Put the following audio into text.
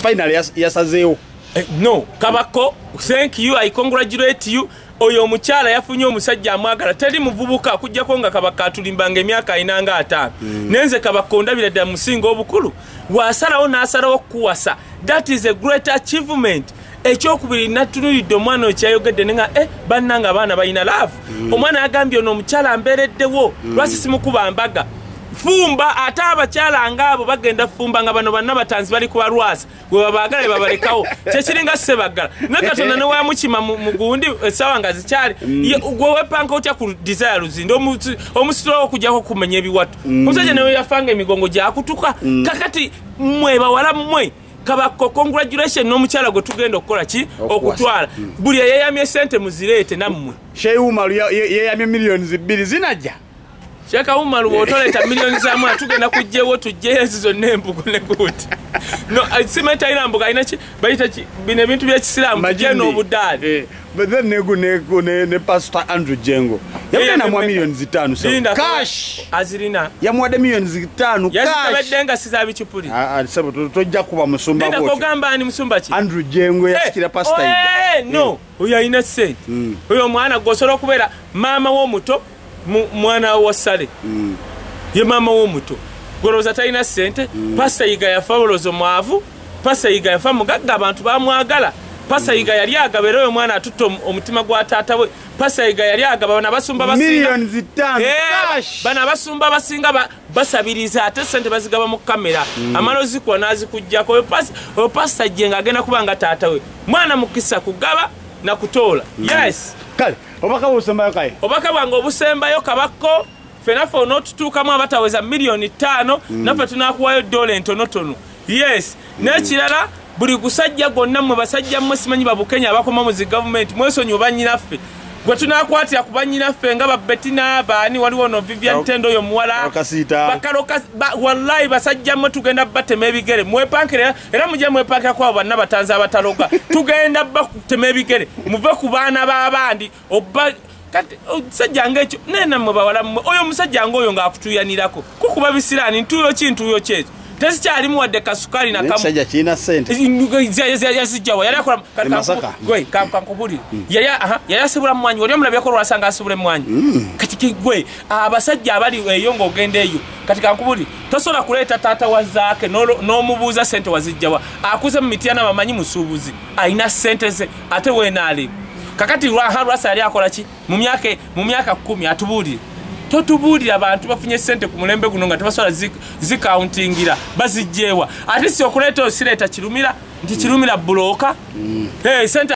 Finally yasazeewo. No, Kabako, thank you, I congratulate you. Oyo omukyala yafunye omusajja amwagala teri muvubuka kujjako nga Kabaka atulimbanga emyaka inanga 5. Nenze Kabaka ndabira dda musingo obukulu. Wasalawo n'asalawo kuwasa. That is a great achievement. Ekyokubiri natululidde omwana okyayogedde nenga bannanga abaana balina love. Omwana agambye ono omukyala ambeereddewo lwaki simukuba mbaga. Fumba ate abakyala ngabo bagenda fumba nga bano banna batanzi bali ku balwasa gwe babagala babalekawo kyekiringa sebagala nakatona ne wamukima mu gundi esawa nga zikyali gwe wepanka otya ku desire luzindo omusitula okujjako kumenya ebiwatu omusajja nawe yafanga emigongo gyakutuka kakati mwe bawala mmwe Kabako congratulations n'omukyala gwe tugenda okukola ki okutwala buli yeyamye sente muzireete nammwe Shehu Umaru yeyamye millions 2 zinajja Shaka Umaru wotoleta milioni za mwa tugenda kujjewo tujje ezizo nembugo ne kuti. No, simeta ina mbuga ina chi bayita chi bine bintu bya kisilamu je no budali. But then ne Pastor Andrew Jengo. Yamwe na mwa milioni 5 so cash azirina. Yamwade milioni 5 cash. Yazibedenga sizabi chipuli. Sabo tojja kuba musumba gwo. Nenda kogamba ani musumba chi? Andrew Jengo yasikira pastor. No, oya ina sente. Oyo mwana gosoro kubera mama wo muto mwana wa sale ye mama wo muto goroza taina sente pasta yiga ya fabolozo mwavu pasta yiga ya famu gaga abantu bamwagala pasta yiga yali agabera oyo mwana atutto omutima gwa tata we pasta yiga yali agaba na basumba basinga millions 5 cash bana basumba basinga basabiriza ate sente bazigaba mu kamera amalozi kwa nazi kujjako oyo pasta jenga agenda kubanga tata we mwana mukisa kugaba na kutola yes kale obaka busembayo kai obaka bwango obusembayo Kabako fenafo onotutuukamu abataweza milioni 5 nafe tunakuwayo dola entonotono yes nekirala buli gusajja gonna mwe basajja mmwe simanyi babukenya abakoma mu zi government mwesonyi obanyinaffe gwe tunakwatira ku banyinaffe nga Betina baani waliwo no Vivian Tendo yo muwala bakaloka wallahi basajja mmwe tugenda batema ebigere mwepankira era mujye mwepankira kwa banna batanze abataloga tugenda batema ebigere muve ku baana b'abandi obba kati sajja ngekyo nena mwe bawala oyo musajja ngoyo ngaakutuyanirako kukuba bisirani ntuyo kintuyo kyezo tesikyali muwadde kasukali na kamu sajja kina sente yasijawa yali akola gwe kankubuli yali asibula mwanyi oli omulabye ko lwasanga asibule mwanyi kati gwe abasajja abali eyo ng'ogenda eyo kati kankubuli tosobola kuleeta taata wazaake n'omubuuza sente wazijjawa akuze mu mityana bamanyi musuubuzi ayina sente ze ate weenaali kakati lwasa yali akola ki mu myaka 10 atubuulire totubuulira abantu bafunye sente ku mulembe guno nga tebasobola zikauntingira bazijjeewa ate si okuleeta osireta kirumira nti kirumira buloka sente